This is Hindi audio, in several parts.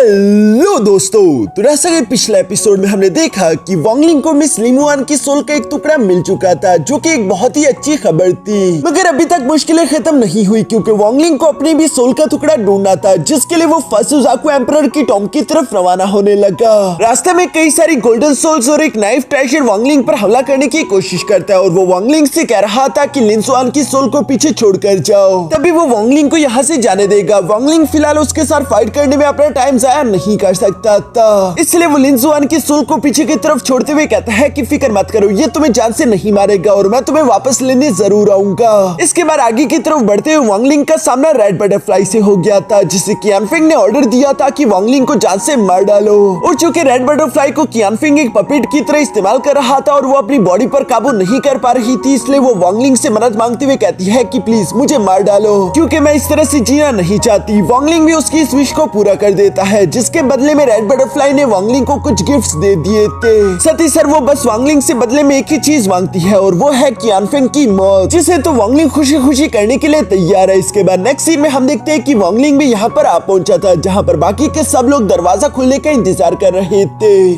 हेलो दोस्तों, तो जैसा कि पिछले एपिसोड में हमने देखा कि वांगलिंग को मिस लिमुआन की सोल का एक टुकड़ा मिल चुका था, जो कि एक बहुत ही अच्छी खबर थी। मगर अभी तक मुश्किलें खत्म नहीं हुई, क्योंकि वांगलिंग को अपनी भी सोल का टुकड़ा ढूंढना था, जिसके लिए वो फर्स्ट सुजाकू एम्परर की टॉम की तरफ रवाना होने लगा। रास्ते में कई सारी गोल्डन सोल्स और एक नाइफ ट्रेजर वांगलिंग पर हमला करने की कोशिश करता है, और वो वांगलिंग से कह रहा था कि लिनसुआन की सोल को पीछे छोड़कर जाओ, तभी वो वांगलिंग को यहाँ से जाने देगा। वांगलिंग फिलहाल उसके साथ फाइट करने में अपना टाइम जाया नहीं कर सकता था, इसलिए वो लिनसुआन की सोल को पीछे की तरफ छोड़ते हुए कहता है कि फिक्र मत करो, ये तुम्हें जान से नहीं मारेगा और मैं तुम्हें वापस लेने जरूर आऊंगा। इसके बाद आगे की तरफ बढ़ते हुए वांगलिंग का सामना रेड बटरफ्लाई से हो गया था, जिसे कियानफिंग ने ऑर्डर दिया था कि वांगलिंग को जान से मार डालो। और चूंकि रेड बटरफ्लाई को कियानफिंग एक पपेट की तरह इस्तेमाल कर रहा था और वो अपनी बॉडी पर काबू नहीं कर पा रही थी, इसलिए वो वांगलिंग से मदद मांगते हुए कहती है कि प्लीज मुझे मार डालो, क्योंकि मैं इस तरह से जीना नहीं चाहती। वांगलिंग भी उसकी इस विश को पूरा कर देता है, जिसके बदले में रेड बटरफ्लाई ने वांगलिंग को कुछ गिफ्ट्स दे दिए थे। सती सर वो बस वांगलिंग से बदले में एक ही चीज मांगती है, और वो है कियानफिंग की मौत, जिसे तो वांगलिंग खुशी खुशी करने के लिए तैयार है। इसके बाद नेक्स्ट सीन में हम देखते हैं कि वांगलिंग भी यहाँ पर आ पहुंचा था, जहाँ पर बाकी के सब लोग दरवाजा खुलने का इंतजार कर रहे थे।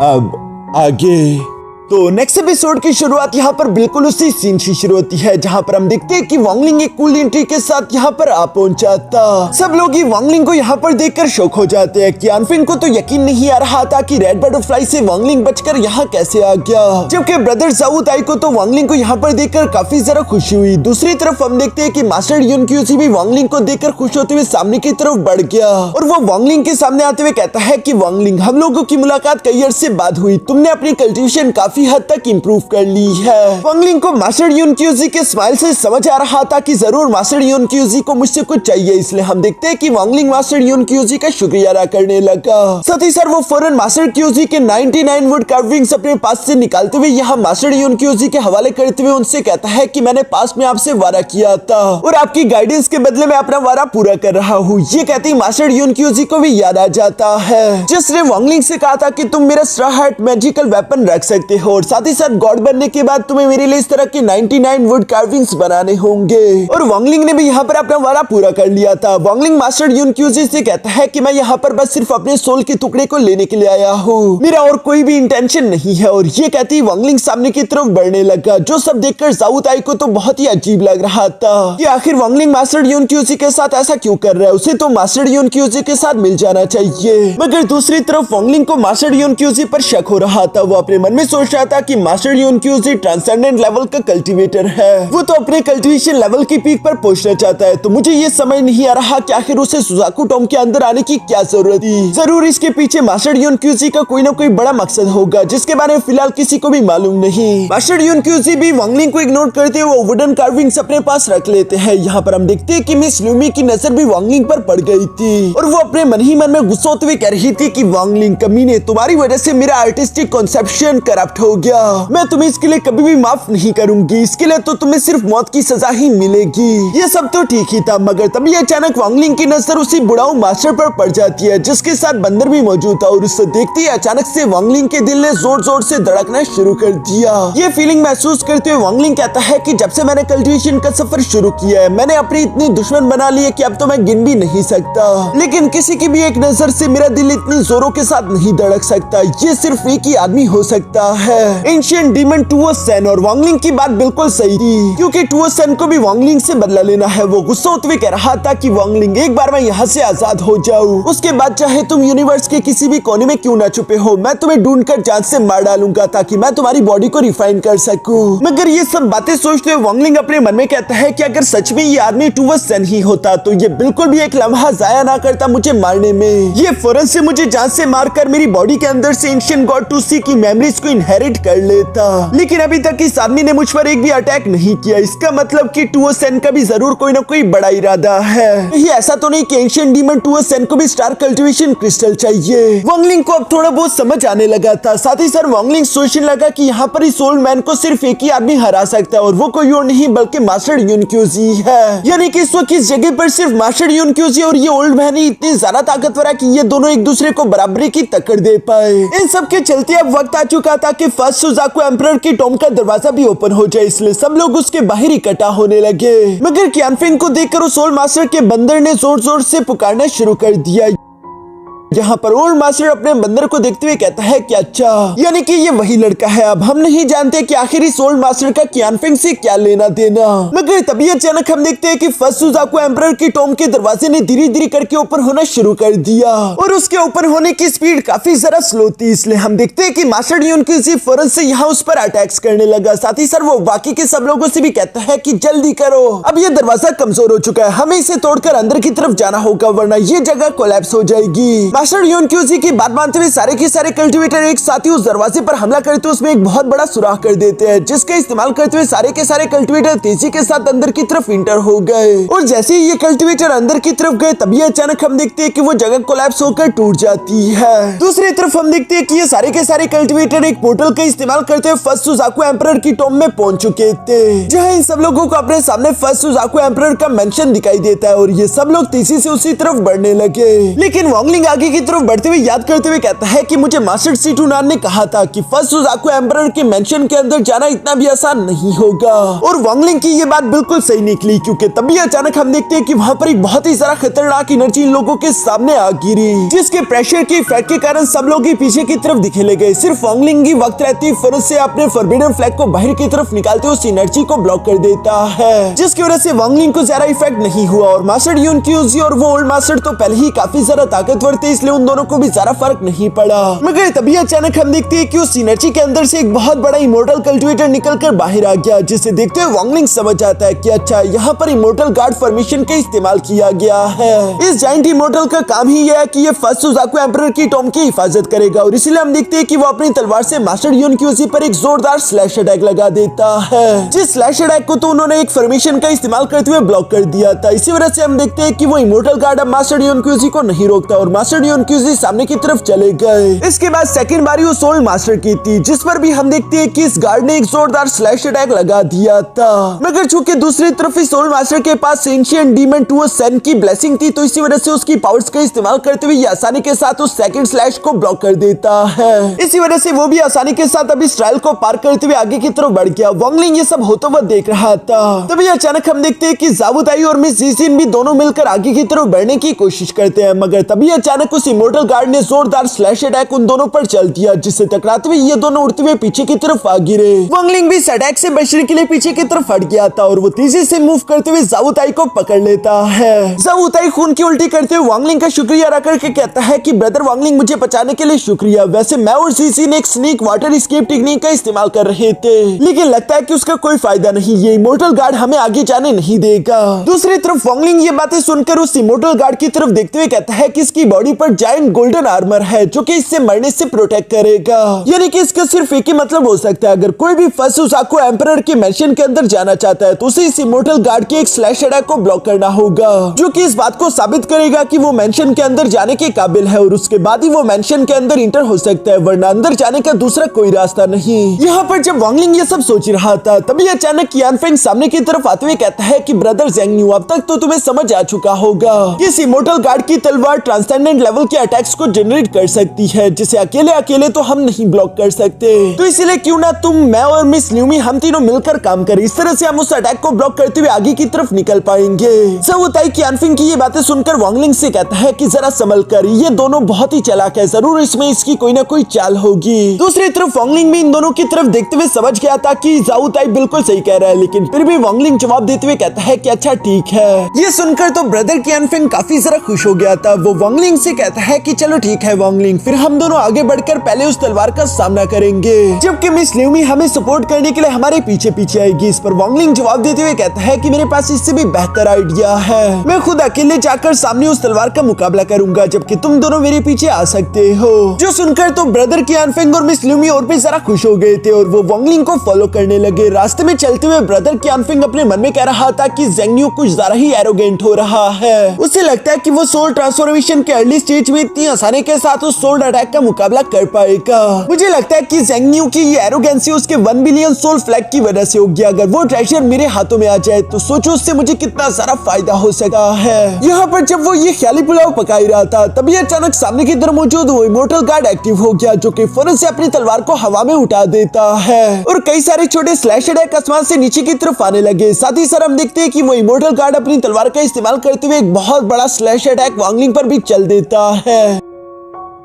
अब आगे तो नेक्स्ट एपिसोड की शुरुआत यहाँ पर बिल्कुल उसी सीन से शुरू होती है, जहाँ पर हम देखते हैं कि वांगलिंग एक कूल एंट्री के साथ यहाँ पर आ पहुंचा था। सब लोग ही वांगलिंग को यहाँ पर देखकर शॉक हो जाते हैं। कियानफिंग को तो यकीन नहीं आ रहा था कि रेड बटरफ्लाई से वांगलिंग बचकर यहाँ कैसे आ गया, जबकि ब्रदर जाऊ ताई को तो वांगलिंग को यहाँ पर देखकर काफी ज्यादा खुशी हुई। दूसरी तरफ हम देखते हैं कि मास्टर यूनक्यूजी भी वांगलिंग को देखकर खुश होते हुए सामने की तरफ बढ़ गया, और वो वांगलिंग के सामने आते हुए कहता है कि वांगलिंग, हम लोगों की मुलाकात कई अरसे बाद हुई, तुमने अपनी कल्टीवेशन काफी हद तक इंप्रूव कर ली है। वांगलिंग को मास्टर यूनक्यूजी के स्माइल से समझ आ रहा था कि जरूर मास्टर यूनक्यूजी को मुझसे कुछ चाहिए, इसलिए हम देखते हैं कि वांगलिंग मास्टर यूनक्यूजी का शुक्रिया अदा करने लगा। साथ ही सर वो फौरन मास्टर क्यूजी के 99 वुड कार्विंग्स अपने पास से निकालते हुए यहाँ मास्टर यूनक्यूजी के हवाले करते हुए उनसे कहता है कि मैंने पास में आपसे वादा किया था और आपकी गाइडेंस के बदले में अपना वादा पूरा कर रहा हूँ। ये कहते ही मास्टर यूनक्यूजी को भी याद आ जाता है, जिसने वांगलिंग से कहा था कि तुम मेरा स्ट्रा हार्ट मैजिकल वेपन रख सकते हो, और साथ ही साथ गॉड बनने के बाद तुम्हें मेरे लिए इस तरह के 99 वुड कार्विंग्स बनाने होंगे। और वांगलिंग ने भी यहाँ पर अपना वादा पूरा कर लिया था। वांगलिंग मास्टर यूनक्यूजी से कहता है कि मैं यहाँ पर बस सिर्फ अपने सोल के टुकड़े को लेने के लिए आया हूँ, मेरा और कोई भी इंटेंशन नहीं है। और ये कहती ही वांगलिंग सामने की तरफ बढ़ने लगा, जो सब देखकर जाऊ ताई को तो बहुत ही अजीब लग रहा था कि आखिर वांगलिंग मास्टर यूनक्यूजी के साथ ऐसा क्यों कर रहा है, उसे तो मास्टर यूनक्यूजी के साथ मिल जाना चाहिए। मगर दूसरी तरफ वांगलिंग को मास्टर यूनक्यूजी पर शक हो रहा था। वो अपने मन में सोच रहा था कि मास्टर यूनक्यूजी ट्रांसेंडेंट लेवल का कल्टीवेटर है, वो तो अपने कल्टीवेशन लेवल की पीक पर पहुंचना चाहता है, तो मुझे ये समझ नहीं आ रहा कि आखिर उसे सुजाकू टॉम के अंदर आने की क्या जरूरत थी। जरूर इसके पीछे मास्टर यूनक्यूजी का कोई ना कोई बड़ा मकसद होगा, जिसके बारे में फिलहाल किसी को भी मालूम नहीं। मास्टर यूनक्यूजी भी वांगलिंग को इग्नोर करते हुए वुडन कार्विंग्स अपने पास रख लेते हैं। यहाँ पर हम देखते हैं कि मिस लूमी की नजर भी वांगलिंग पर पड़ गई थी, और वो अपने मन ही मन में गुस्सा होते हुए कह रही थी कि वांगलिंग कमीने, तुम्हारी वजह से मेरा आर्टिस्टिक कॉन्सेप्शन करप्ट हो गया, मैं तुम्हें इसके लिए कभी भी माफ नहीं करूंगी, इसके लिए तो तुम्हें सिर्फ मौत की सजा ही मिलेगी। ये सब तो ठीक ही था, मगर तभी अचानक वांगलिंग की नजर उसी बुढ़ाऊ मास्टर पर पड़ जाती है, जिसके साथ बंदर भी मौजूद था, और उसे देखते ही अचानक से वांगलिंग के दिल ने जोर जोर से धड़कना शुरू कर दिया। ये फीलिंग महसूस करते हुए वांगलिंग कहता है कि जब से मैंने कल्टीवेशन का सफर शुरू किया है, मैंने अपनी इतनी दुश्मन बना ली है कि अब तो मैं गिन भी नहीं सकता, लेकिन किसी की भी एक नजर से मेरा दिल इतनी जोरों के साथ नहीं धड़क सकता, ये सिर्फ एक ही आदमी हो सकता है, एंशिएंट डीमन टुओसेन। और वांगलिंग की बात बिल्कुल सही थी, क्योंकि टुओसेन को भी वांगलिंग से बदला लेना है। वो गुस्सा होते हुए कह रहा था कि वांगलिंग, एक बार मैं यहाँ से आजाद हो जाऊँ, उसके बाद चाहे तुम यूनिवर्स के किसी भी कोने में क्यों ना छुपे हो, मैं तुम्हें ढूंढकर जान से मार डालूंगा, ताकि मैं तुम्हारी बॉडी को रिफाइन कर सकूं। मगर ये सब बातें सोचते हुए वांगलिंग अपने मन में कहता है कि अगर सच में ये आदमी टुओसेन ही होता, तो ये बिल्कुल भी एक लम्हा जाया ना करता मुझे मारने में। ये फौरन से मुझे जान से मारकर मेरी बॉडी के अंदर से एंशिएंट गॉड टूसी की मेमोरीज को इनहेरिट कर लेता, लेकिन अभी तक इस आदमी ने मुझ पर एक भी अटैक नहीं किया। इसका मतलब कि टुओसेन का भी जरूर कोई ना कोई बड़ा इरादा है। ये ऐसा तो नहीं कि एंशिएंट डीमन टुओसेन को भी स्टार कल्टीवेशन क्रिस्टल चाहिए। वांगलिंग को अब थोड़ा बहुत समझ आने लगा था। साथ ही सर वांगलिंग सोचने लगा कि यहाँ पर इस ओल्ड मैन को सिर्फ एक ही आदमी हरा सकता है, और वो कोई और नहीं बल्कि मास्टर यूनक्यूजी है। यानी कि इस वक्त इस जगह पर सिर्फ मास्टर यूनक्यूजी और ये ओल्ड मैन ही इतने ज्यादा ताकतवर है कि ये दोनों एक दूसरे को बराबरी की टक्कर दे पाए। इन सब के चलते अब वक्त आ चुका था कि फर्स्ट सुजाकू एम्परर की टॉम का दरवाजा भी ओपन हो जाए, इसलिए सब लोग उसके बाहर इकट्ठा होने लगे। मगर कियानफिंग को देखकर उस ओल्ड मास्टर के बंदर ने जोर जोर से पुकारना शुरू कर दिया। जहाँ पर ओल्ड मास्टर अपने बंदर को देखते हुए कहता है कि अच्छा, यानी कि ये वही लड़का है। अब हम नहीं जानते कि आखिर इस ओल्ड मास्टर का कीनफेंग से क्या लेना देना। मगर तभी अचानक हम देखते हैं कि फर्स्ट सुजाकू एम्परर की टॉम के दरवाजे ने धीरे धीरे करके ओपन होना शुरू कर दिया और उसके ओपन होने की स्पीड काफी जरा स्लो थी, इसलिए हम देखते हैं कि मास्टर यून की फौरन से यहाँ उस पर अटैक्स करने लगा। साथ ही सर वो बाकी के सब लोगों से भी कहता है कि जल्दी करो, अब ये दरवाजा कमजोर हो चुका है, हमें इसे तोड़कर अंदर की तरफ जाना होगा वरना ये जगह कोलैप्स हो जाएगी। मास्टर यून की बात मानते हुए सारे के सारे कल्टिवेटर एक साथ ही उस दरवाजे पर हमला करते उसमें एक बहुत बड़ा सुराख कर देते हैं, जिसका इस्तेमाल करते हुए सारे के सारे कल्टिवेटर तेजी के साथ अंदर की तरफ इंटर हो गए। और जैसे ही ये कल्टिवेटर अंदर की तरफ गए तभी अचानक हम देखते हैं कि वो जगह कोलैप्स होकर टूट जाती है। दूसरी तरफ हम देखते हैं कि ये सारे के सारे कल्टिवेटर एक पोर्टल का इस्तेमाल करते हुए फर्स्ट सुजाकू एम्परर की टॉम में पहुंच चुके थे, जहां इन सब लोगों को अपने सामने फर्स्ट सुजाकू एम्परर का मेंशन दिखाई देता है और ये सब लोग तेजी से उसी तरफ बढ़ने लगे। लेकिन वांगलिंग आगे की तरफ बढ़ते हुए याद करते हुए कहता है कि मुझे मास्टर सीटुनान ने कहा था कि फर्स्ट सुजाकू एम्परर के मेंशन के अंदर जाना इतना भी आसान नहीं होगा। और वांगलिंग की ये बात बिल्कुल सही निकली, क्योंकि तभी अचानक हम देखते हैं कि वहाँ पर एक बहुत ही सारा खतरनाक एनर्जी इन लोगों के सामने आ गिरी, जिसके प्रेशर के इफेक्ट के कारण सब लोग ही पीछे की तरफ दिखे लगे। सिर्फ वांगलिंग ही वक्त रहती फौरन से अपने फॉरबिडन फ्लैग को बाहर की तरफ निकालते उस एनर्जी को ब्लॉक कर देता है, जिसकी वजह से वांगलिंग को ज्यादा इफेक्ट नहीं हुआ। और मास्टर यून क्यूजी और वो ओल्ड मास्टर तो पहले ही काफी ज्यादा ताकतवर थे, इसलिए उन दोनों को भी ज्यादा फर्क नहीं पड़ा। मगर तभी अचानक हम देखते हैं कि उस एनर्जी के अंदर से एक बहुत बड़ा इमोर्टल कल्टिवेटर निकलकर बाहर आ गया, जिसे देखते हुए वांगलिंग समझ जाता है कि अच्छा, यहाँ पर इमोर्टल गार्ड फॉर्मेशन का इस्तेमाल किया गया है। इस जाइंट इमोर्टल का काम ही यह है कि ये फर्स्ट सुजाकू एम्परर की टॉम की हिफाजत करेगा और इसलिए हम देखते हैं कि वो अपनी तलवार से मास्टर यून क्यूजी पर एक जोरदार स्लैश अटैक लगा देता है, जिस स्लैश अटैक को तो उन्होंने एक फॉर्मेशन का इस्तेमाल करते हुए ब्लॉक कर दिया था। इसी वजह से हम देखते हैं कि वो इमोर्टल गार्ड अब मास्टर यून क्यूजी को नहीं रोकता और मास्टर यून क्यूजी सामने की तरफ चले गए। इसके बाद सेकंड बारी उस ओल्ड मास्टर की थी, जिस पर भी हम देखते हैं कि इस गार्ड ने एक जोरदार स्लैश अटैक लगा दिया था। मगर चूंकि दूसरी तरफ इस ओल्ड मास्टर के पास एंशिएंट डीमन टू सन की ब्लेसिंग थी, तो इसी वजह से उसकी पावर्स का इस्तेमाल करते हुए आसानी के साथ उस सेकंड स्लैश को ब्लॉक कर देता है। इसी वजह से वो भी आसानी के साथ अभी इस ट्रायल को पार करते हुए आगे की तरफ बढ़ गया। वांगलिंग ये सब होता हुआ देख रहा था। तभी अचानक हम देखते हैं कि जावू ताई और मिस जीसिन भी दोनों मिलकर आगे की तरफ बढ़ने की कोशिश करते हैं, मगर तभी अचानक उस इमोर्टल गार्ड ने जोरदार स्लैश अटैक उन दोनों पर चल दिया, जिससे टकराते हुए ये दोनों उड़ते हुए पीछे की तरफ आ गिरे। वांगलिंग भी इस अटैक से बचने के लिए पीछे की तरफ हट गया था और वो तेजी से मूव करते हुए जावू ताई को पकड़ लेता है। जावू ताई खून की उल्टी करते हुए वांगलिंग का शुक्रिया अदा करके कहता है कि ब्रदर वांगलिंग, मुझे बचाने के लिए शुक्रिया। वैसे मैं और जीसी ने एक स्नीक वाटर एस्केप टेक्निक का इस्तेमाल कर रहे थे, लेकिन लगता है कि उसका कोई फायदा नहीं, ये इमोर्टल गार्ड हमें आगे जाने नहीं देगा। दूसरी तरफ वांगलिंग ये बातें सुनकर उस इमोर्टल गार्ड की तरफ देखते हुए कहता है कि इसकी बॉडी पर जायंट गोल्डन आर्मर है, जो कि इससे मरने से प्रोटेक्ट करेगा। यानी कि इसका सिर्फ एक ही मतलब हो सकता है, अगर कोई भी फर्स्ट सुजाकू एम्परर के मेंशन के अंदर जाना चाहता है तो उसे इस इमोर्टल गार्ड के एक स्लैश अटैक को ब्लॉक करना होगा, जो कि इस बात को साबित करेगा कि वो मेंशन के अंदर जाने के काबिल है और उसके बाद ही वो मेंशन के अंदर इंटर हो सकता है, वरना अंदर जाने का दूसरा कोई रास्ता नहीं। यहाँ पर जब वांगलिंग ये सब सोच रहा था तभी अचानक कीनफेंग सामने की तरफ आते हुए कहता है कि ब्रदर ज़ेंगन्यू, अब तक तो तुम्हें समझ आ चुका होगा इस इमोर्टल गार्ड की तलवार ट्रांसेंडेंट लेवल के अटैक्स को जनरेट कर सकती है, जिसे अकेले अकेले तो हम नहीं ब्लॉक कर सकते। तो इसलिए क्यों ना तुम, मैं और मिस ल्यूमी हम तीनों मिलकर काम करें, इस तरह से हम उस अटैक को ब्लॉक करते हुए आगे की तरफ निकल पाएंगे। जावू ताई कीनफेंग की ये बातें सुनकर वांगलिंग से कहता है कि जरा संभल कर, ये दोनों बहुत ही चालाक है, जरूर इसमें इसकी कोई ना कोई चाल होगी। दूसरी तरफ वांगलिंग भी इन दोनों की तरफ देखते हुए समझ गया था कि जावू ताई बिल्कुल सही कह रहा है, लेकिन फिर भी वांगलिंग जवाब देते हुए कहता है कि अच्छा ठीक है। ये सुनकर तो ब्रदर कीनफेंग काफी जरा खुश हो गया था। वो वांगलिंग से कहता है कि चलो ठीक है वांगलिंग, फिर हम दोनों आगे बढ़कर पहले उस तलवार का सामना करेंगे, जबकि मिस ल्यूमी हमें सपोर्ट करने के लिए हमारे पीछे पीछे आएगी। इस पर वांगलिंग जवाब देते हुए कहता है कि मेरे पास इससे भी बेहतर आइडिया है, मैं खुद अकेले जाकर सामने उस तलवार का मुकाबला करूंगा, जबकि तुम दोनों मेरे पीछे आ सकते हो। जो सुनकर तो ब्रदर कीनफेंग और मिस ल्यूमी और भी जरा खुश हो गए थे और वो वांगलिंग को फॉलो करने लगे। रास्ते में चलते हुए ब्रदर कीनफेंग अपने मन में कह रहा था कि ज़ेंगन्यू कुछ ज्यादा ही एरोगेंट हो रहा है। उसे लगता है कि वो सोल ट्रांसफॉर्मेशन के अर्ली स्टेज में इतनी आसानी के साथ उस सोल अटैक का मुकाबला कर पाएगा। मुझे लगता है कि ज़ेंगन्यू की ये एरोगेंसी उसके 1 बिलियन सोल फ्लैग की वजह से होगी। अगर वो ट्रेजर मेरे हाथों में आ जाए तो सोचो उससे मुझे कितना सारा फायदा हो सकता है। यहाँ पर जब वो ये ख्याली पुलाव पका ही रहा था तभी अचानक सामने की तरफ मौजूद वो इमोर्टल गार्ड एक्टिव हो गया, जो कि फौरन से अपनी तलवार को हवा में उठा देता है और कई सारे छोटे स्लैश अटैक आसमान से नीचे की तरफ आने लगे। साथ ही सर हम देखते हैं कि वो इमोर्टल गार्ड अपनी तलवार का इस्तेमाल करते हुए एक बहुत बड़ा स्लैश अटैक वांगलिंग पर भी चल देता है।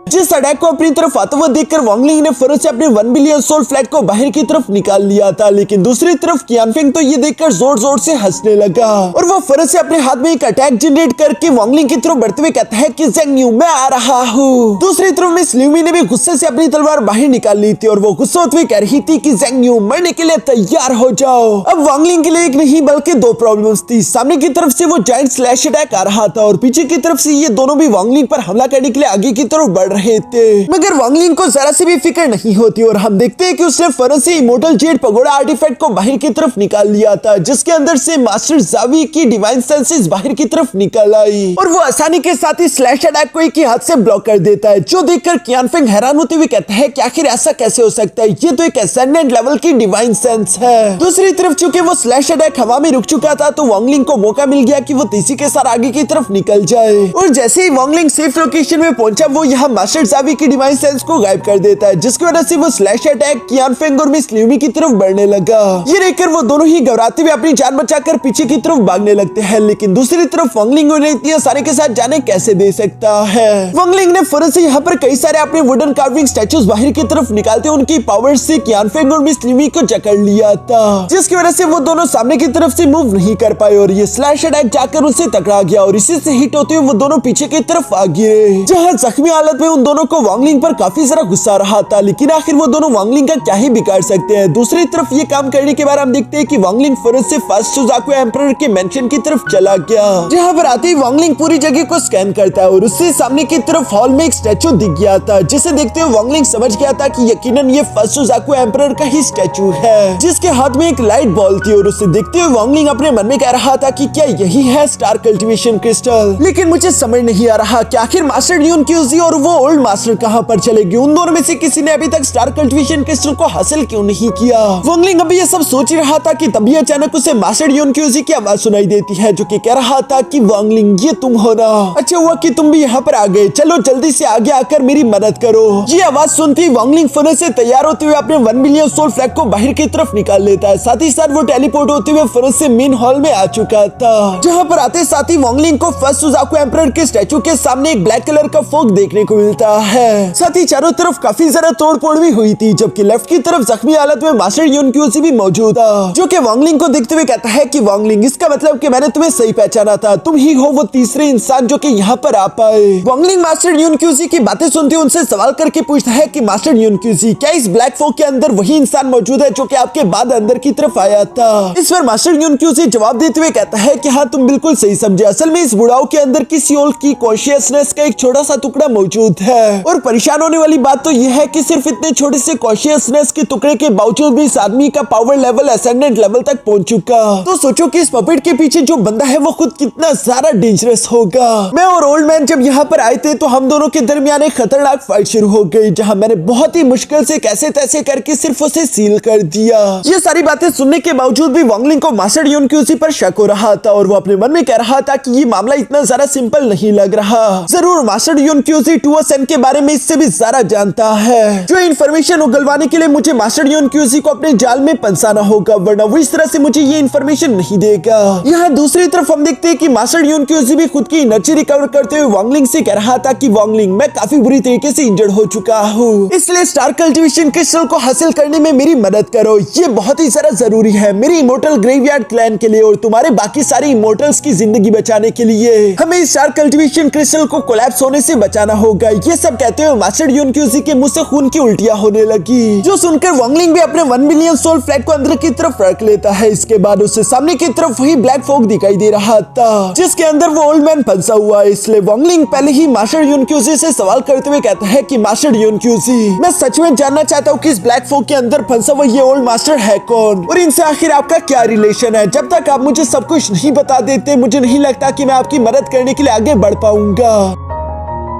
जिस अटैक को अपनी तरफ आता हुआ देखकर वांगलिंग ने फौरन से अपने 1 बिलियन सोल फ्लैग को बाहर की तरफ निकाल लिया था, लेकिन दूसरी तरफ कियानफेंग तो ये देखकर जोर जोर से हंसने लगा और वो फौरन से अपने हाथ में एक अटैक जनरेट करके वांगलिंग की तरफ बढ़ते हुए कहता है कि ज़ेंग न्यू मैं आ रहा हूँ। दूसरी तरफ मिस ल्यूमी ने भी गुस्से से अपनी तलवार बाहर निकाल ली थी और वो गुस्से होते हुए कह रही थी कि ज़ेंग न्यू मरने के लिए तैयार हो जाओ। अब वांगलिंग के लिए एक नहीं बल्कि दो प्रॉब्लम्स थी। सामने की तरफ से वो जायंट स्लैश अटैक आ रहा था और पीछे की तरफ से ये दोनों भी वांगलिंग पर हमला करने के लिए आगे की तरफ बढ़ रहे थे, मगर वांगलिंग को जरा से भी फिक्र नहीं होती और हम देखते हैं कि उसने फौरन से इमोर्टल जेड पगोड़ा आर्टिफैक्ट को बाहर की तरफ निकाल लिया था, जिसके अंदर से मास्टर ज़ावी की डिवाइन सेंसेस बाहर की तरफ निकल आई और वो आसानी के साथ ही स्लैश अटैक को एक ही हाथ से ब्लॉक कर देता है, जो देखकर कियानफेंग हैरान होते हुए कहता है कि आखिर ऐसा कैसे हो सकता है, ये तो एक एसेंडेंट लेवल की डिवाइन सेंस है। दूसरी तरफ चूंकि वो स्लैश अटैक हवा में रुक चुका था तो वांगलिंग को मौका मिल गया कि वो तेजी के साथ आगे की तरफ निकल जाए और जैसे ही वांगलिंग सेफ लोकेशन में पहुंचा वो यहाँ मास्टर ज़ावी की डिवाइन सेंस को गायब कर देता है, जिसकी वजह से वो स्लैश अटैक कियानफेंग और मिस ल्यूमी की तरफ बढ़ने लगा। ये देखकर वो दोनों ही घबराते हुए अपनी जान बचाकर पीछे की तरफ भागने लगते हैं, लेकिन दूसरी तरफ वांगलिंग उन्हें इतनी आसानी के साथ जाने कैसे दे सकता है। वांगलिंग ने फौरन से यहाँ पर कई सारे अपने वुडन कार्विंग स्टैचूज बाहर की तरफ निकालते उनकी पावर से कियानफेंग और मिस ल्यूमी को जकड़ लिया था, जिसकी वजह से वो दोनों सामने की तरफ से मूव नहीं कर पाए और ये स्लैश अटैक जाकर उनसे टकरा गया और इसी से हिट होते हुए वो दोनों पीछे की तरफ आ गिरे, जहाँ जख्मी हालत में उन दोनों को वांगलिंग पर काफी सारा गुस्सा रहा था, लेकिन आखिर वो दोनों वांगलिंग का क्या ही बिगाड़ सकते हैं। दूसरी तरफ ये काम करने के बाद हम देखते हैं कि वांगलिंग फौरन से फर्स्ट सुजाकू एम्परर के मेंशन की तरफ चला गया, जहाँ पर आते ही वांगलिंग पूरी जगह को स्कैन करता है और उससे सामने की तरफ हॉल में एक स्टैचू दिख गया था, जिसे देखते हुए वांगलिंग समझ गया था कि यकीनन ये फर्स्ट सुजाकू एम्परर का ही स्टैचू है, जिसके हाथ में एक लाइट बॉल थी और उसे देखते हुए वांगलिंग अपने मन में कह रहा था कि क्या यही है स्टार कल्टीवेशन क्रिस्टल। लेकिन मुझे समझ नहीं आ रहा कि आखिर मास्टर ड्यून क्यूजी और वो ओल्ड मास्टर कहाँ पर चले गए, उन दोनों में से किसी ने अभी तक स्टार कल्टीवेशन क्रिस्टल को हासिल क्यों नहीं किया। वांगलिंग अभी ये सब सोच ही रहा था कि तभी अचानक उसे मास्टर ड्यून क्यूजी की आवाज सुनाई देती है, जो कि कह रहा था कि वांगलिंग ये तुम हो ना, अच्छा हुआ कि तुम भी यहाँ पर आ गए, चलो जल्दी से आगे आकर मेरी मदद करो। ये आवाज सुनती वांगलिंग फौरन से तैयार होते हुए अपने 1 बिलियन सोल फ्लैग को बाहर की तरफ निकाल लेता है, साथ ही साथ वो टेलीपोर्ट होते हुए फौरन से मेन हॉल में आ चुका था, जहाँ पर आते साथ ही वांगलिंग को फर्स्ट सुजाकू एम्परर के स्टैचू के सामने एक ब्लैक कलर का फोग देखने को मिलता है, साथ ही चारों तरफ काफी ज्यादा तोड़फोड़ भी हुई थी, जबकि लेफ्ट की तरफ जख्मी हालत में मास्टर ड्यून क्यूजी भी मौजूद था, जो कि वांगलिंग को देखते हुए कहता है कि वांगलिंग इसका मतलब कि मैंने तुम्हें सही पहचाना था, तुम ही हो वो तीसरे इंसान जो कि यहाँ पर आ पाए। वांगलिंग मास्टर ड्यून क्यूजी की बातें सुनते उनसे सवाल करके पूछता है कि मास्टर ड्यून क्यूजी क्या इस ब्लैक फोग के अंदर वही इंसान मौजूद है जो कि आपके बाद अंदर की तरफ आया था। इस पर मास्टर ड्यून क्यूजी जवाब देते हुए कहता है कि हाँ तुम बिल्कुल सही समझे, असल में इस बुढ़ाओ के अंदर किसी और की कॉन्शियसनेस का एक छोटा सा टुकड़ा मौजूद है और परेशान होने वाली बात तो यह है कि सिर्फ इतने छोटे से कॉन्शियसनेस के टुकड़े के बावजूद भी इस आदमी का पावर लेवल एसेंडेंट लेवल तक पहुंच चुका। तो सोचो कि इस पपेट के पीछे जो बंदा है वो खुद कितना ज्यादा डेंजरस होगा। मैं और ओल्ड मैन जब यहाँ पर आए थे तो हम दोनों के दरमियान एक खतरनाक फाइट शुरू हो गई, जहाँ मैंने बहुत ही मुश्किल से कैसे तैसे करके सिर्फ उसे सील कर दिया। ये सारी बातें सुनने के बावजूद भी वांगलिंग को मास्टर ड्यून क्यूजी पर शक हो रहा था और वो अपने मन में कह रहा था कि ये मामला इतना ज्यादा सिंपल नहीं लग रहा, जरूर मास्टर ड्यून क्यूजी 2SN के बारे में इससे भी ज्यादा जानता है, जो इन्फॉर्मेशन उगलवाने के लिए मुझे मास्टर ड्यून क्यूजी को अपने जाल में फंसाना होगा, वरना वो इस तरह से मुझे ये इन्फॉर्मेशन नहीं देगा। यहाँ दूसरी तरफ हम देखते हैं कि मास्टर ड्यून क्यूजी भी खुद की एनर्जी रिकवर करते हुए वांगलिंग से कह रहा था कि वांगलिंग मैं काफी बुरी तरीके से इंजर्ड हो चुका हूँ, इसलिए स्टार कल्टीवेशन क्रिस्टल को हासिल करने में मेरी मदद करो, ये बहुत ही ज्यादा जरूरी है मेरी इमोर्टल ग्रेवयार्ड क्लैन के लिए और तुम्हारे बाकी सारे इमोर्टल्स की जिंदगी बचाने के लिए हमें इस स्टार कल्टीवेशन क्रिस्टल को कोलैप्स होने से बचाना होगा। ये सब कहते हुए मास्टर ड्यून क्यूजी के मुंह से खून की उल्टियां होने लगी, जो सुनकर वांगलिंग भी अपने 1 बिलियन सोल फ्लैग को अंदर की तरफ रख लेता है। इसके बाद उसे सामने की तरफ वही ब्लैक फोग दिखाई दे रहा था जिसके अंदर वो ओल्ड मैन फंसा हुआ है, इसलिए वांगलिंग पहले ही मास्टर ड्यून क्यूजी से सवाल करते हुए कहता है कि मास्टर ड्यून क्यूजी मैं सच में जानना चाहता हूँ कि इस ब्लैक फोग के अंदर फंसा हुआ ये ओल्ड मास्टर है कौन और इनसे आखिर आपका क्या रिलेशन है। जब तक आप मुझे सब कुछ नहीं बता देते मुझे नहीं लगता कि मैं आपकी मदद करने के लिए आगे बढ़ पाऊंगा।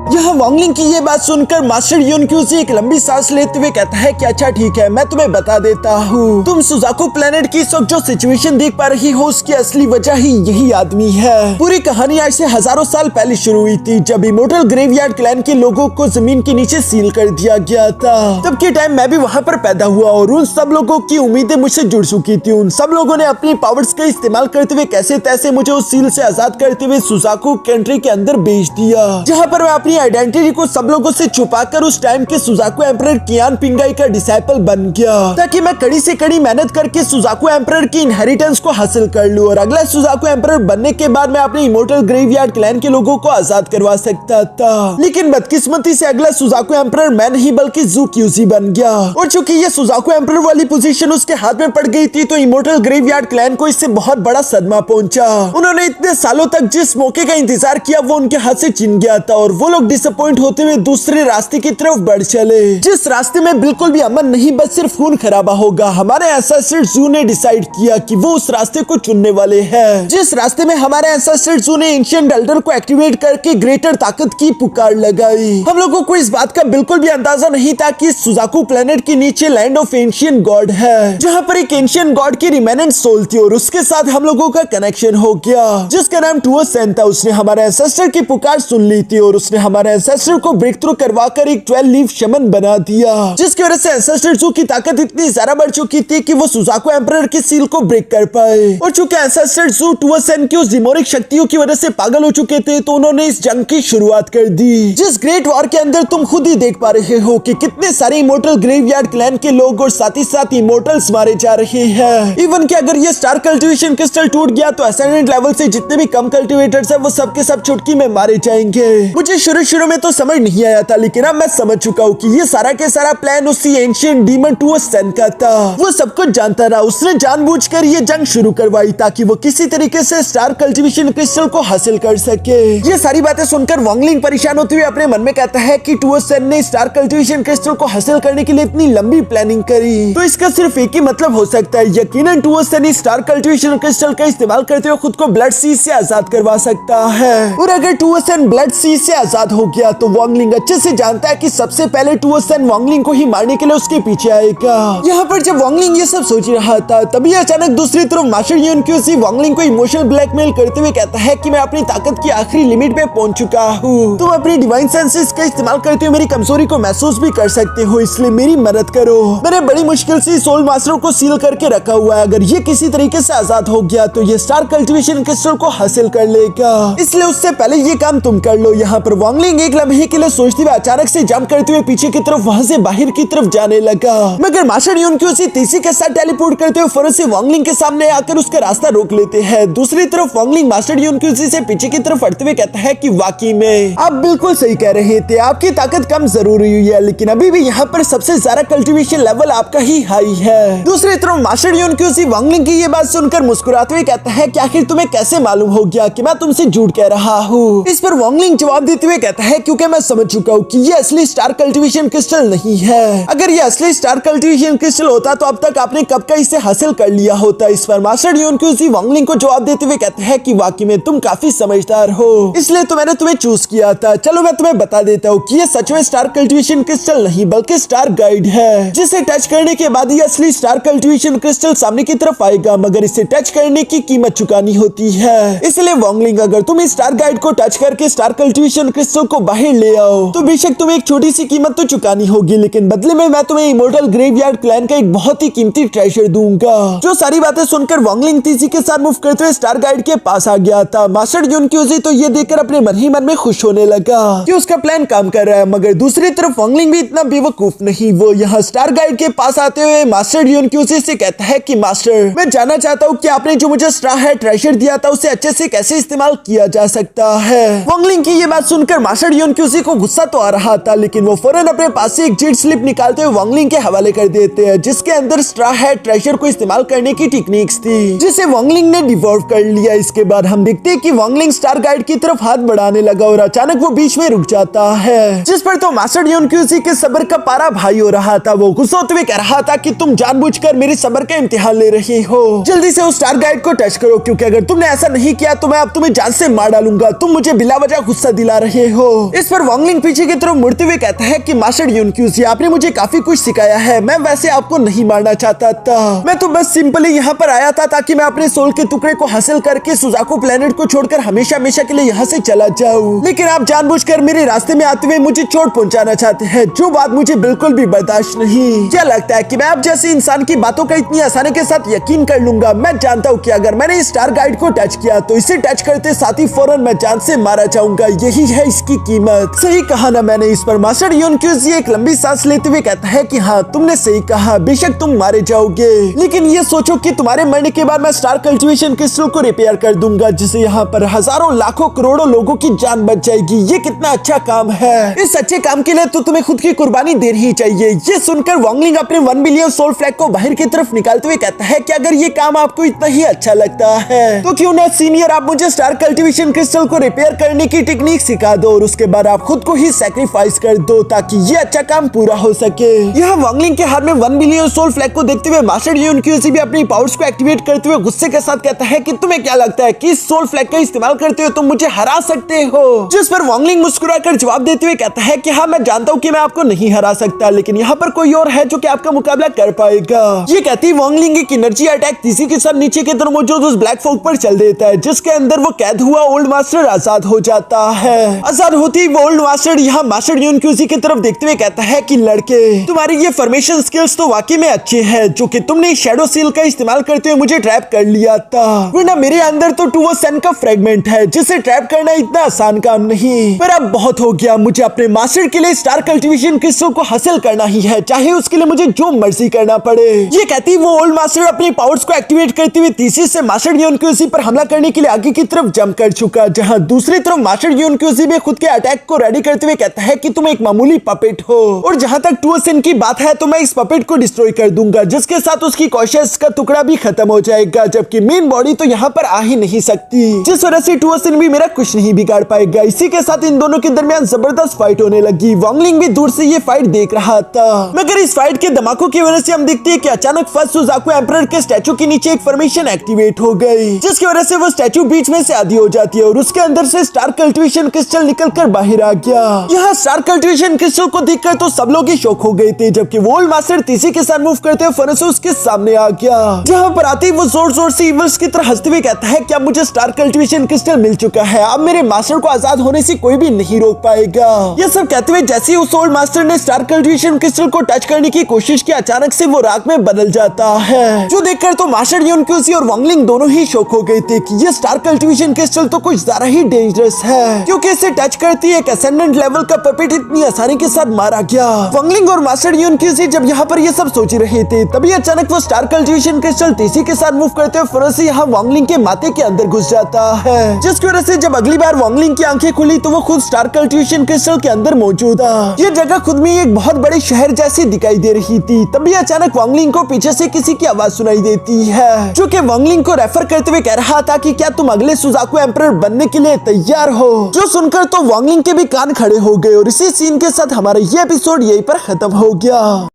यहाँ वांगलिंग की ये बात सुनकर मास्टर ड्यून क्यूजी एक लंबी सांस लेते हुए कहता है कि अच्छा ठीक है मैं तुम्हें बता देता हूँ, तुम सुजाकू प्लेनेट की इस वक्त जो सिचुएशन देख पा रही हो उसकी असली वजह ही यही आदमी है। पूरी कहानी आज से हजारों साल पहले शुरू हुई थी जब इमोर्टल ग्रेवयार्ड क्लैन के लोगों को जमीन के नीचे सील कर दिया गया था। तब के टाइम मैं भी वहाँ पर पैदा हुआ और उन सब लोगों की उम्मीदें मुझसे जुड़ चुकी थी। उन सब लोगों ने अपनी पावर्स का इस्तेमाल करते हुए कैसे तैसे मुझे उस सील से आजाद करते हुए सुजाकू कंट्री के अंदर भेज दिया, जहाँ पर मैं अपनी अपनी आइडेंटिटी को सब लोगों से छुपाकर उस टाइम के सुजाकू एम्परर कियान पिंगाई का डिसाइपल बन गया, ताकि मैं कड़ी से कड़ी मेहनत करके सुजाकू एम्परर की इनहेरिटेंस को हासिल कर लूं और अगला सुजाकू एम्परर बनने के बाद मैं अपने इमोर्टल ग्रेवयार्ड क्लैन के लोगों को आजाद करवा सकता था। लेकिन बदकिस्मती से अगला सुजाकू एम्परर मैं नहीं बल्कि ज़ू क्यूजी बन गया, और चूंकि ये सुजाकू एम्परर वाली पोजीशन उसके हाथ में पड़ गई थी तो इमोर्टल ग्रेवयार्ड क्लैन को इससे बहुत बड़ा सदमा पहुंचा। उन्होंने इतने सालों तक जिस मौके का इंतजार किया वो उनके हाथ से छिन गया था और वो लोग डिसअपॉइंट होते हुए दूसरे रास्ते की तरफ बढ़ चले, जिस रास्ते में बिल्कुल भी अमन नहीं बस सिर्फ खून खराबा होगा। हमारे एंसेस्टर ज़ू ने डिसाइड किया कि वो उस रास्ते को चुनने वाले हैं, जिस रास्ते में हमारे एंसेस्टर ज़ू ने एंशिएंट एल्डर को एक्टिवेट करके ग्रेटर ताकत की पुकार लगाई। हम लोगों को इस बात का बिल्कुल भी अंदाजा नहीं था कि सुजाकू प्लेनेट के नीचे लैंड ऑफ एंशिएंट गॉड है, जहाँ पर एक एंशिएंट गॉड की रिमेनेंट सोल थी और उसके साथ हम लोगों का कनेक्शन हो गया, जिसका नाम टुओसेन था। उसने हमारे एंसेस्टर की पुकार सुन ली थी और उसने हमारे एंसेस्टर को ब्रेक थ्रू करवाकर एक 12 लीफ शमन बना दिया, जिसकी वजह से एंसेस्टर ज़ू की ताकत इतनी ज्यादा बढ़ चुकी थी कि वो सुजाकू एम्परर की सील को ब्रेक कर पाए। और चूंकि एंसेस्टर ज़ू टुओसेन की उस डिमोनिक शक्तियों की वजह से पागल हो चुके थे तो उन्होंने इस जंग की शुरुआत कर दी, जिस ग्रेट वॉर के अंदर तुम खुद ही देख पा रहे हो कि कितने सारे इमोर्टल ग्रेवयार्ड क्लैन के लोग और साथ ही साथ इमोर्टल्स मारे जा रहे हैं। इवन कि अगर ये स्टार कल्टीवेशन क्रिस्टल टूट गया तो असेंडेंट लेवल से जितने भी कम कल्टीवेटर्स हैं वो सबके सब चुटकी में मारे जाएंगे। मुझे शुरू में तो समझ नहीं आया था, लेकिन अब मैं समझ चुका हूँ कि ये सारा के सारा प्लान उसी एंशिएंट डीमन टुओसेन का था। वो सब कुछ जानता रहा, उसने जानबूझकर ये जंग शुरू करवाई ताकि वो किसी तरीके से स्टार कल्टीवेशन क्रिस्टल को हासिल कर सके। ये सारी बातें सुनकर वॉन्गलिंग परेशान होते हुए अपने मन में कहता है कि टुओसेन ने स्टार कल्टीवेशन क्रिस्टल को हासिल करने के लिए इतनी लंबी प्लानिंग करी तो इसका सिर्फ एक ही मतलब हो सकता है, यकीनन टुओसेन स्टार कल्टीवेशन क्रिस्टल का इस्तेमाल करते हुए खुद को ब्लड सीज से आजाद करवा सकता है। और अगर टुओसेन ब्लड सीज से आजाद हो गया तो वॉन्गलिंग अच्छे से जानता है कि सबसे पहले टुओसेन वॉन्गलिंग को ही मारने के लिए उसके पीछे आएगा। यहाँ पर जब वॉन्गलिंग ये सब सोच रहा था तभी अचानक दूसरी तरफ मास्टर यून क्यूसी वॉन्गलिंग को इमोशनल ब्लैकमेल करते हुए कहता है कि मैं अपनी ताकत की आखिरी लिमिट पे पहुंच चुका हूँ, तुम अपनी डिवाइन सेंसेस का इस्तेमाल करते हुए मेरी कमजोरी को महसूस भी कर सकते हो, इसलिए मेरी मदद करो। मैंने बड़ी मुश्किल से सोल मास्टर को सील करके रखा हुआ है, अगर ये किसी तरीके से आजाद हो गया तो ये स्टार कल्टीवेशन क्रिस्टल को हासिल कर लेगा, इसलिए उससे पहले ये काम तुम कर लो। यहाँ पर वॉन्गलिंग एक लम्हे के लिए सोचते हुए अचानक से जंप करते हुए पीछे की तरफ वहाँ से बाहर की तरफ जाने लगा, मगर मास्टर यून क्यूसी तीसी के साथ टेलीपोर्ट करते हुए फौरन से वॉन्गलिंग के सामने आकर उसका रास्ता रोक लेते हैं। दूसरी तरफ वॉन्गलिंग मास्टर यून क्यूसी से पीछे की तरफ हटते हुए कहता है कि वाकई में आप बिल्कुल सही कह रहे थे, आपकी ताकत कम जरूर हुई है लेकिन अभी भी यहाँ पर सबसे ज्यादा कल्टीवेशन लेवल आपका ही हाई है। दूसरी तरफ मास्टर यून क्यूसी वॉन्गलिंग की ये बात सुनकर मुस्कुराते हुए कहता है कि आखिर तुम्हें कैसे मालूम हो गया कि मैं तुमसे झूठ कह रहा हूँ। इस पर वॉन्गलिंग जवाब देते हुए कहता है क्योंकि मैं समझ चुका हूँ कि ये असली स्टार कल्टीवेशन क्रिस्टल नहीं है, अगर ये असली स्टार कल्टीवेशन क्रिस्टल होता तो अब तक आपने कब का इसे हासिल कर लिया होता। इस पर मास्टर यून क्यूसी वॉन्गलिंग को जवाब देते हुए कहते हैं कि वाकई में तुम काफी समझदार हो, इसलिए तो मैंने तुम्हें चूज किया था। चलो मैं तुम्हें बता देता हूँ कि ये सच में स्टार कल्टीवेशन क्रिस्टल नहीं बल्कि स्टार गाइड है, जिसे टच करने के बाद ये असली स्टार कल्टीवेशन क्रिस्टल सामने की तरफ आएगा, मगर इसे टच करने की कीमत चुकानी होती है। इसलिए वॉन्गलिंग अगर तुम इस स्टार गाइड को टच करके स्टार कल्टीवेशन क्रिस्टल को बाहर ले आओ तो बेशक तुम्हें एक छोटी सी कीमत तो चुकानी होगी, लेकिन बदले में मैं तुम्हें इमोर्टल ग्रेवयार्ड क्लैन का एक बहुत ही कीमती ट्रेजर दूंगा। जो सारी बातें सुनकर वॉन्गलिंग तेजी के साथ मूव करते हुए स्टार गाइड के पास आ गया था। मास्टर यून क्यूसी तो ये देखकर अपने मन ही मन में खुश होने लगा कि उसका प्लान काम कर रहा है, मगर दूसरी तरफ वॉन्गलिंग भी इतना बेवकूफ नहीं। वो यहाँ स्टार गाइड के पास आते हुए मास्टर यून क्यूसी से कहता है कि मास्टर, मैं जानना चाहता हूँ कि आपने जो मुझे स्ट्रा है ट्रेजर दिया था उसे अच्छे से कैसे इस्तेमाल किया जा सकता है। वॉन्गलिंग की ये बात सुनकर मास्टर यून क्यूसी को गुस्सा तो आ रहा था, लेकिन वो फौरन अपने पास से एक चीट स्लिप निकालते हुए वॉन्गलिंग के हवाले कर देते हैं, जिसके अंदर स्ट्रा है ट्रेजर को इस्तेमाल करने की टेक्निक्स थी, जिसे वॉन्गलिंग ने डिवॉल्व कर लिया। इसके बाद हम देखते हैं कि वॉन्गलिंग स्टार गाइड की तरफ हाथ बढ़ाने लगा और अचानक वो बीच में रुक जाता है, जिस पर तो मास्टर यून क्यूसी के सब्र का पारा भाई हो रहा था। वो गुस्सा होते हुए कह रहा था कि तुम जानबूझकर मेरे सब्र का इम्तिहान ले रहे हो, जल्दी से उस स्टार गाइड को टच करो, क्योंकि अगर तुमने ऐसा नहीं किया तो मैं अब तुम्हें जान से मार डालूंगा, तुम मुझे बिला वजह गुस्सा दिला रहे हो। इस पर वॉन्गलिंग पीछे की तरफ मुड़ते हुए कहता है कि मास्टर यून क्यूसी, आपने मुझे काफी कुछ सिखाया है, मैं वैसे आपको नहीं मारना चाहता था, मैं तो बस सिंपली यहाँ पर आया था ताकि मैं अपने सोल के टुकड़े को हासिल करके सुजाकू प्लेनेट को छोड़कर हमेशा हमेशा के लिए यहाँ से चला जाऊं, लेकिन आप जानबूझकर मेरे रास्ते में आते हुए मुझे चोट पहुंचाना चाहते हैं, जो बात मुझे बिल्कुल भी बर्दाश्त नहीं। क्या लगता है कि मैं आप जैसे इंसान की बातों का इतनी आसानी के साथ यकीन कर लूंगा? मैं जानता हूँ कि अगर मैंने इस स्टार गाइड को टच किया तो इसे टच करते साथ ही फौरन मैं जान से मारा जाऊंगा, यही है इसकी इसकी कीमत। सही कहा ना मैंने इस पर। मास्टर यूनक्यूजी एक लंबी सांस लेते हुए कहता है कि हाँ तुमने सही कहा, बेशक तुम मारे जाओगे, लेकिन ये सोचो कि तुम्हारे मरने के बाद मैं स्टार कल्टीवेशन क्रिस्टल को रिपेयर कर दूंगा, जिससे यहाँ पर हजारों लाखों करोड़ों लोगों की जान बच जाएगी। ये कितना अच्छा काम है। इस अच्छे काम के लिए तो तुम्हें खुद की कुर्बानी देनी ही चाहिए। ये सुनकर वॉन्गलिंग अपने 1 बिलियन सोल फ्लैग को बाहर की तरफ निकालते हुए कहता है कि अगर ये काम आपको इतना ही अच्छा लगता है तो क्यों ना सीनियर आप मुझे स्टार कल्टीवेशन क्रिस्टल को रिपेयर करने की टेक्निक सिखा दो और उसके बाद आप खुद को ही सैक्रिफाइस कर दो ताकि ये अच्छा काम पूरा हो सके। यहाँ वॉन्गलिंग के हाथ में 1 बिलियन सोल फ्लैग को देखते हुए मास्टर यूनक्यूजी भी अपनी पावर्स को एक्टिवेट करते हुए गुस्से के साथ कहता है कि तुम्हें क्या लगता है कि इस सोल फ्लैग का इस्तेमाल करते हुए तुम मुझे हरा सकते हो? जिस पर वॉन्गलिंग मुस्कुराकर जवाब देते हुए कहता है कि हाँ मैं जानता हूँ कि मैं आपको नहीं हरा सकता, लेकिन यहाँ पर कोई और है जो कि आपका मुकाबला कर पाएगा। ये कहती वॉन्गलिंग एक एनर्जी अटैक तीसरी के साथ नीचे की तरफ मौजूद उस ब्लैक फोक पर चल देता है, जिसके अंदर वो कैद हुआ ओल्ड मास्टर आजाद हो जाता है। आजाद होती ही वो ओल्ड मास्टर यहाँ मास्टर यूनक्यूजी की तरफ देखते हुए कहता है कि लड़के तुम्हारी ये फॉर्मेशन स्किल्स तो वाकई में अच्छे हैं, जो कि तुमने शैडो सील का इस्तेमाल करते हुए मुझे ट्रैप कर लिया था, वरना मेरे अंदर तो 2 सन का फ्रेगमेंट है जिसे ट्रैप करना इतना आसान काम नहीं। पर अब बहुत हो गया, मुझे अपने मास्टर के लिए स्टार कल्टीवेशन क्रिस्टल को हासिल करना ही है, चाहे उसके लिए मुझे जो मर्जी करना पड़े। ये कहती वो ओल्ड मास्टर अपनी पावर्स को एक्टिवेट करते हुए तीसरी से मास्टर यूनक्यूजी पर हमला करने के लिए आगे की तरफ जंप कर चुका, जहां दूसरी तरफ मास्टर यूनक्यूजी भी खुद के अटैक को रेडी करते हुए कहता है कि तुम एक मामूली पपेट हो और जहां तक 2 सन की बात है तो मैं इस पपेट को डिस्ट्रॉय कर दूंगा, जिसके साथ उसकी कॉन्शियस का टुकड़ा भी खत्म हो जाएगा, जबकि मेन बॉडी तो यहाँ पर आ ही नहीं सकती, जिस वजह से 2 सन भी मेरा कुछ नहीं बिगाड़ पाएगा। इसी के साथ इन दोनों के दरमियान जबरदस्त फाइट होने लगी। वॉन्गलिंग भी दूर से ये फाइट देख रहा था, मगर इस फाइट के धमाकों की वजह से हम देखते हैं कि अचानक फर्स्ट सुजाकू एम्परर के स्टैचू के नीचे एक फॉर्मेशन एक्टिवेट हो गई, जिसकी वजह से वो स्टैचू बीच में से आधी हो जाती है और उसके अंदर से स्टार कल्टीवेशन क्रिस्टल निकलकर बाहर आ गया। यहाँ स्टार कल्टीवेशन क्रिस्टल को देखकर तो सब लोग ही शॉक हो गए थे, जबकि वो ओल्ड मास्टर तीसरी के साथ मूव करते हुए फर्नेस उसके सामने आ गया, जहाँ पर आते ही वो जोर जोर से इवल्स की तरह हंसते हुए कहता है कि अब मुझे स्टार कल्टीवेशन क्रिस्टल मिल चुका है, अब मेरे मास्टर को आजाद होने से कोई भी नहीं रोक पाएगा। ये सब कहते हुए जैसे ही उस ओल्ड मास्टर ने स्टार कल्टीवेशन क्रिस्टल को टच करने की कोशिश की, अचानक से वो राख में बदल जाता है, जो देखकर तो मास्टर यूनक्यूजी और वॉन्गलिंग दोनों ही शॉक हो गए थे कि ये स्टार कल्टीवेशन क्रिस्टल तो कुछ ज्यादा ही डेंजरस है, क्योंकि इसे टच करती एक असेंडेंट लेवल का पपेट इतनी आसानी के साथ मारा गया। वॉन्गलिंग और मास्टर यूनक्यूजी जब यहाँ पर ये सब सोच रहे थे, तभी अचानक वो स्टार कल्टीवेशन क्रिस्टल तीसरी के साथ मूव करते हुए फौरन से यहाँ वॉन्गलिंग के माथे के अंदर घुस जाता है, जिसकी वजह से जब अगली बार वॉन्गलिंग की आंखें खुली तो वो खुद स्टार कल्टीवेशन क्रिस्टल के अंदर मौजूद था। ये जगह खुद में एक बहुत बड़े शहर जैसी दिखाई दे रही थी। तभी अचानक वॉन्गलिंग को पीछे से किसी की आवाज सुनाई देती है, जो कि वॉन्गलिंग को रेफर करते हुए कह रहा था कि क्या तुम अगले सुजाकू एम्परर बनने के लिए तैयार हो? जो सुनकर तो वॉन्गलिंग के भी कान खड़े हो गए और इसी सीन के साथ हमारा ये एपिसोड यहीं पर खत्म हो गया।